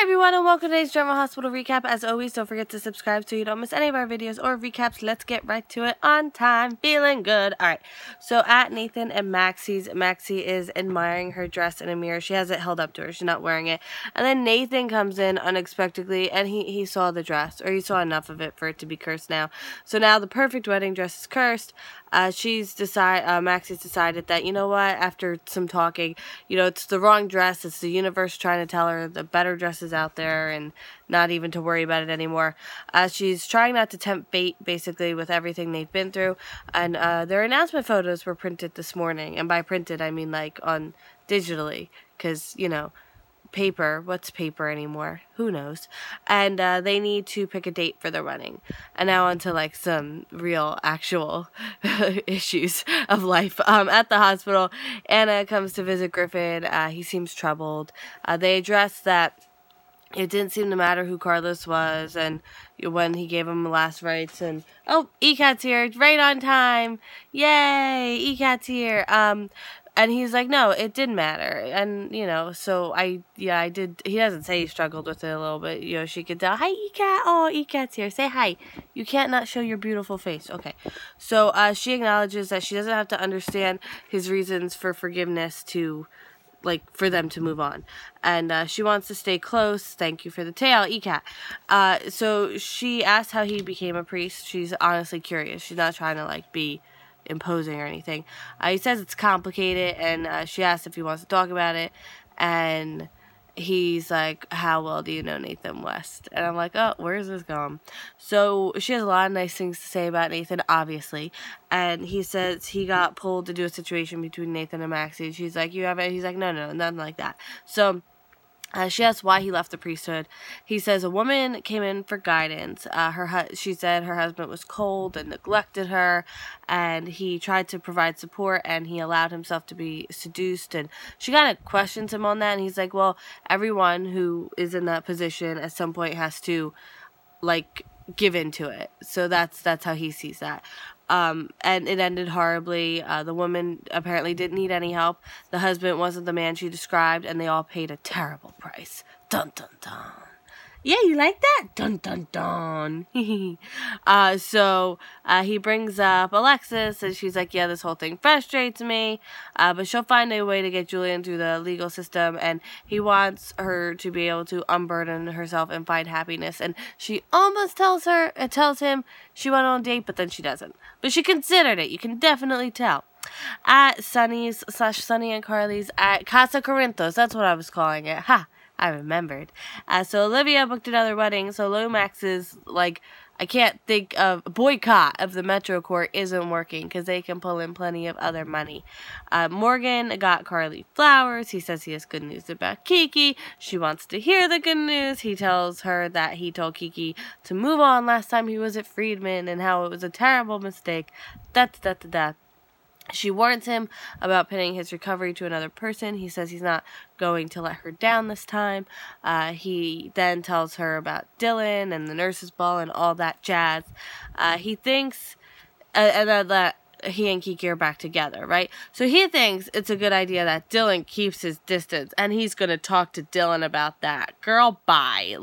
Hi everyone and welcome to today's General Hospital recap. As always, don't forget to subscribe so you don't miss any of our videos or recaps. Let's get right to it on time. Feeling good. Alright, so at Nathan and Maxie's, Maxie is admiring her dress in a mirror. She has it held up to her. She's not wearing it. And then Nathan comes in unexpectedly and he saw the dress, or he saw enough of it for it to be cursed now. So now the perfect wedding dress is cursed. Maxie's decided that, you know what, after some talking, it's the wrong dress. It's the universe trying to tell her the better dress is out there and not even to worry about it anymore. She's trying not to tempt fate, basically, with everything they've been through. And their announcement photos were printed this morning. And by printed, I mean like on digitally, because, paper. What's paper anymore? Who knows? And they need to pick a date for their wedding. And now on to like some real actual issues of life. At the hospital, Anna comes to visit Griffin. He seems troubled. They address that it didn't seem to matter who Carlos was, and when he gave him the last rites, and oh, ECAT's here, right on time, yay, ECAT's here. And he's like, no, it didn't matter. And, so I did. He doesn't say he struggled with it a little bit. She could tell, hi, ECAT. Oh, ECAT's here. Say hi. You can't not show your beautiful face. Okay. So she acknowledges that she doesn't have to understand his reasons for forgiveness for them to move on. And she wants to stay close. Thank you for the tale, ECAT. So she asked how he became a priest. She's honestly curious. She's not trying to, be imposing or anything. He says it's complicated, and she asks if he wants to talk about it, and he's like, how well do you know Nathan West? And I'm like, oh, where is this going? So she has a lot of nice things to say about Nathan, obviously, and he says he got pulled to do a situation between Nathan and Maxie. She's like, you have it? He's like, no, nothing like that. So she asks why he left the priesthood. He says a woman came in for guidance. She said her husband was cold and neglected her, and he tried to provide support, and he allowed himself to be seduced. And she kind of questions him on that, and he's like, well, everyone who is in that position at some point has to, give into it. So that's how he sees that. And it ended horribly. The woman apparently didn't need any help. The husband wasn't the man she described, and they all paid a terrible price. Dun, dun, dun. Yeah, you like that? Dun, dun, dun. So he brings up Alexis, and she's like, yeah, this whole thing frustrates me, but she'll find a way to get Julian through the legal system, and he wants her to be able to unburden herself and find happiness. And she almost tells him she went on a date, but then she doesn't. But she considered it. You can definitely tell. At Sunny's / Sunny and Carly's at Casa Corinthos, that's what I was calling it. Ha! I remembered. So Olivia booked another wedding, so Lomax is I can't think of boycott of the Metro Court isn't working because they can pull in plenty of other money. Morgan got Carly flowers. He says he has good news about Kiki. She wants to hear the good news. He tells her that he told Kiki to move on last time he was at Friedman and how it was a terrible mistake. She warns him about pinning his recovery to another person. He says he's not going to let her down this time. He then tells her about Dylan and the nurse's ball and all that jazz. He thinks that he and Kiki are back together, right? So he thinks it's a good idea that Dylan keeps his distance, and he's going to talk to Dylan about that. Girl, bye.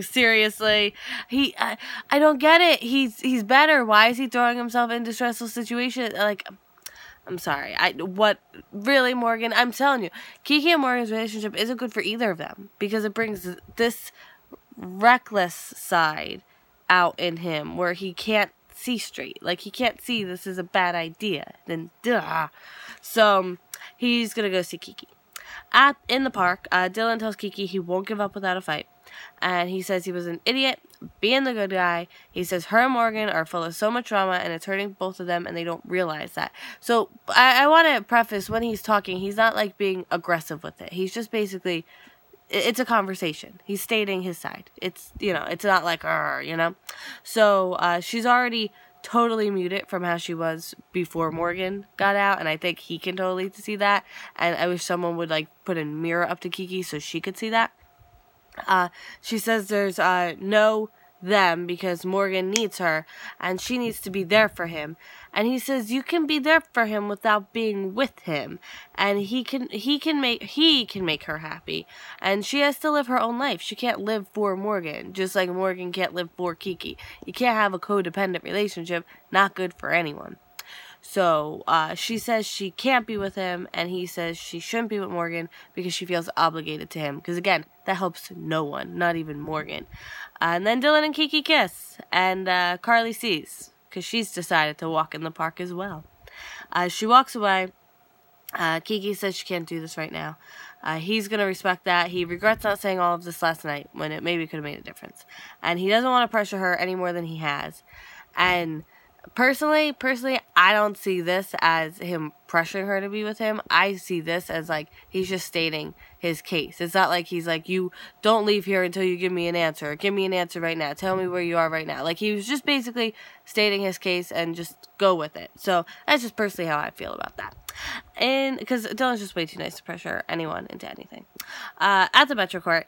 Seriously. I don't get it. He's better. Why is he throwing himself into stressful situations? I'm sorry. Really, Morgan? I'm telling you, Kiki and Morgan's relationship isn't good for either of them because it brings this reckless side out in him where he can't see straight. He can't see this is a bad idea. Then, duh. So, he's gonna go see Kiki. In the park, Dylan tells Kiki he won't give up without a fight. And he says he was an idiot, being the good guy. He says her and Morgan are full of so much drama, and it's hurting both of them, and they don't realize that. So I want to preface, when he's talking, he's not being aggressive with it. He's just basically, it's a conversation. He's stating his side. It's, it's not like, So she's already totally muted from how she was before Morgan got out, and I think he can totally see that. And I wish someone would put a mirror up to Kiki so she could see that. She says there's no them because Morgan needs her and she needs to be there for him, And he says you can be there for him without being with him, and he can make her happy, and she has to live her own life. She can't live for Morgan, just like Morgan can't live for Kiki. You can't have a codependent relationship. Not good for anyone. So she says she can't be with him, and he says she shouldn't be with Morgan because she feels obligated to him. Because again, that helps no one, not even Morgan. And then Dylan and Kiki kiss, and Carly sees, because she's decided to walk in the park as well. She walks away. Kiki says she can't do this right now. He's going to respect that. He regrets not saying all of this last night when it maybe could have made a difference. And he doesn't want to pressure her any more than he has. And Personally, I don't see this as him pressuring her to be with him. I see this as, like, he's just stating his case. It's not like he's like, you don't leave here until you give me an answer. Give me an answer right now. Tell me where you are right now. Like, he was just basically stating his case and just go with it. So, that's just personally how I feel about that. And because Dylan's just way too nice to pressure anyone into anything. At the Metro Court,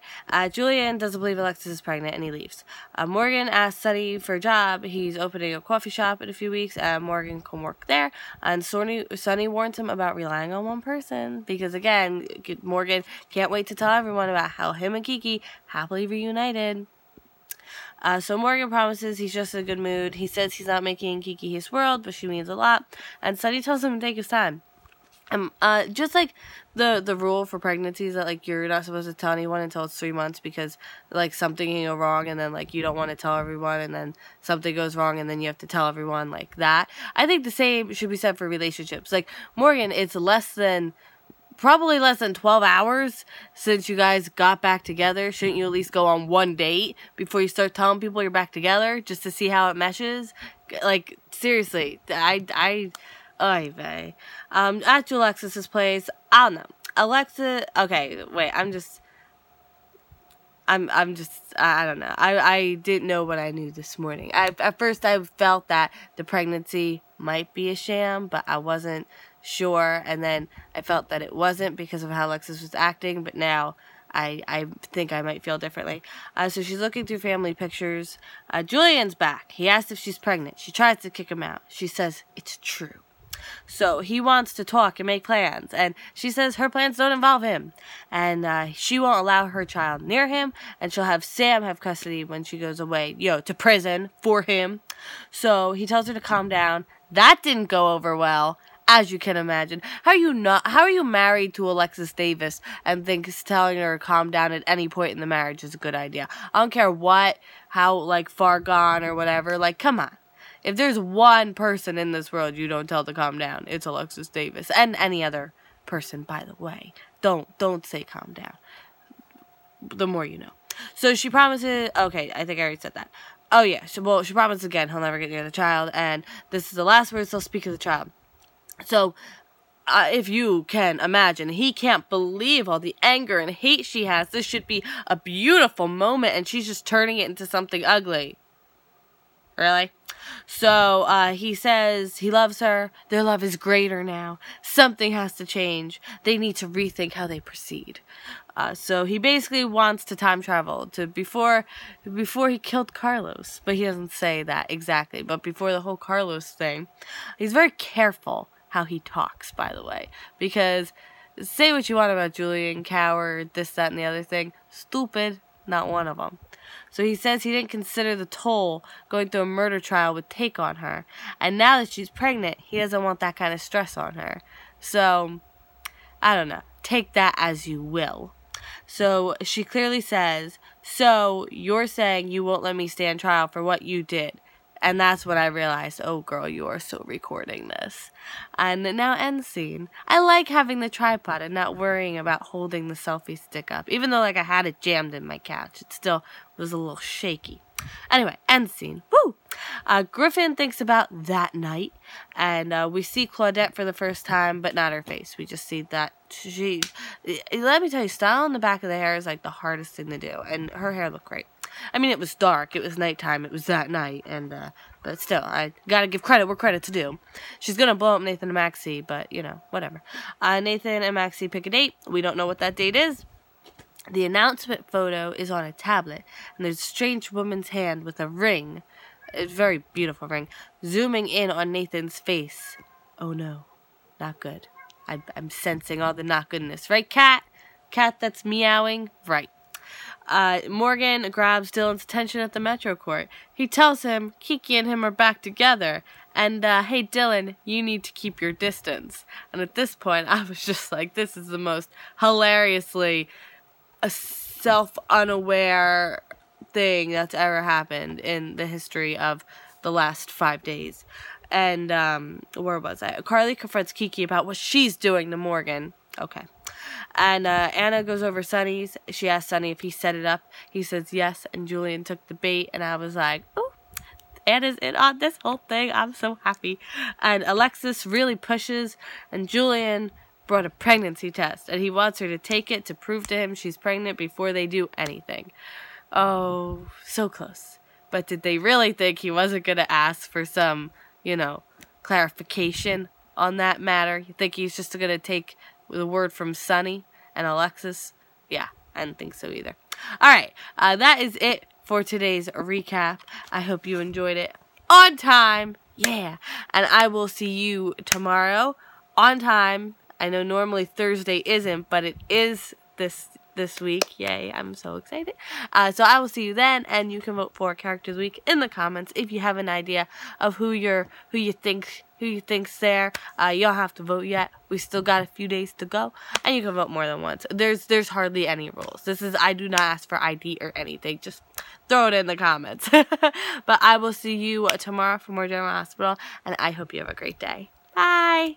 Julian doesn't believe Alexis is pregnant and he leaves. Morgan asks Sonny for a job. He's opening a coffee shop in a few weeks. Morgan can work there. And Sonny warns him about relying on one person because, again, Morgan can't wait to tell everyone about how him and Kiki happily reunited. So Morgan promises he's just in a good mood. He says he's not making Kiki his world, but she means a lot. And Sonny tells him to take his time. Just like the rule for pregnancies that, like, you're not supposed to tell anyone until it's 3 months because, like, something can go wrong and then, like, you don't want to tell everyone and then something goes wrong and then you have to tell everyone, like that. I think the same should be said for relationships. Like, Morgan, it's probably less than 12 hours since you guys got back together. Shouldn't you at least go on one date before you start telling people you're back together just to see how it meshes? Like, seriously, Oy vey. At Alexis's place, I don't know. Alexa, okay, wait, I don't know. I didn't know what I knew this morning. At first I felt that the pregnancy might be a sham, but I wasn't sure, and then I felt that it wasn't because of how Alexis was acting, but now I think I might feel differently. So she's looking through family pictures. Julian's back. He asks if she's pregnant. She tries to kick him out. She says it's true. So he wants to talk and make plans, and she says her plans don't involve him, and she won't allow her child near him, and she'll have Sam have custody when she goes away, to prison for him. So he tells her to calm down. That didn't go over well, as you can imagine. How are you married to Alexis Davis and think telling her to calm down at any point in the marriage is a good idea? I don't care how, like, far gone or whatever. Like, come on. If there's one person in this world you don't tell to calm down, it's Alexis Davis. And any other person, by the way. Don't say calm down. The more you know. So she promises... Okay, I think I already said that. Oh, yeah. She promises again he'll never get near the child. And this is the last words he'll speak of the child. So... if you can imagine, he can't believe all the anger and hate she has. This should be a beautiful moment, and she's just turning it into something ugly. Really? So, he says he loves her. Their love is greater now. Something has to change. They need to rethink how they proceed. So he basically wants to time travel to before he killed Carlos. But he doesn't say that exactly. But before the whole Carlos thing, he's very careful how he talks, by the way. Because say what you want about Julian, coward, this, that, and the other thing. Stupid, not one of them. So he says he didn't consider the toll going through a murder trial would take on her. And now that she's pregnant, he doesn't want that kind of stress on her. So, I don't know. Take that as you will. So she clearly says, so you're saying you won't let me stand trial for what you did. And that's when I realized, oh girl, you are still recording this. And now end scene. I like having the tripod and not worrying about holding the selfie stick up. Even though, like, I had it jammed in my couch, it still was a little shaky. Anyway, end scene. Woo! Griffin thinks about that night, and we see Claudette for the first time, but not her face. We just see that let me tell you, styling the back of the hair is, like, the hardest thing to do, and her hair looked great. I mean, it was dark, it was nighttime, it was that night, and, but still, I gotta give credit where credit's due. She's gonna blow up Nathan and Maxie, but, whatever. Nathan and Maxie pick a date. We don't know what that date is. The announcement photo is on a tablet, and there's a strange woman's hand with a ring a very beautiful ring, zooming in on Nathan's face. Oh no, not good. I'm sensing all the not goodness. Right, cat? Cat that's meowing? Right. Morgan grabs Dylan's attention at the Metro Court. He tells him Kiki and him are back together. And, hey, Dylan, you need to keep your distance. And at this point, I was just like, this is the most hilariously self-unaware thing that's ever happened in the history of the last 5 days. And, where was I? Carly confronts Kiki about what she's doing to Morgan. Okay. And Anna goes over Sonny's. She asks Sonny if he set it up. He says yes, and Julian took the bait. And I was like, oh, Anna's in on this whole thing. I'm so happy. And Alexis really pushes, and Julian brought a pregnancy test. And he wants her to take it to prove to him she's pregnant before they do anything. Oh, so close. But did they really think he wasn't going to ask for some, clarification on that matter? You think he's just going to take the word from Sonny and Alexis? Yeah, I didn't think so either. Alright, that is it for today's recap. I hope you enjoyed it on time. Yeah. And I will see you tomorrow on time. I know normally Thursday isn't, but it is this week. Yay, I'm so excited. So I will see you then, and you can vote for Character of the Week in the comments if you have an idea of who you think's there. You don't have to vote yet. We still got a few days to go, and you can vote more than once. There's hardly any rules. I do not ask for ID or anything. Just throw it in the comments. But I will see you tomorrow for more General Hospital, and I hope you have a great day. Bye.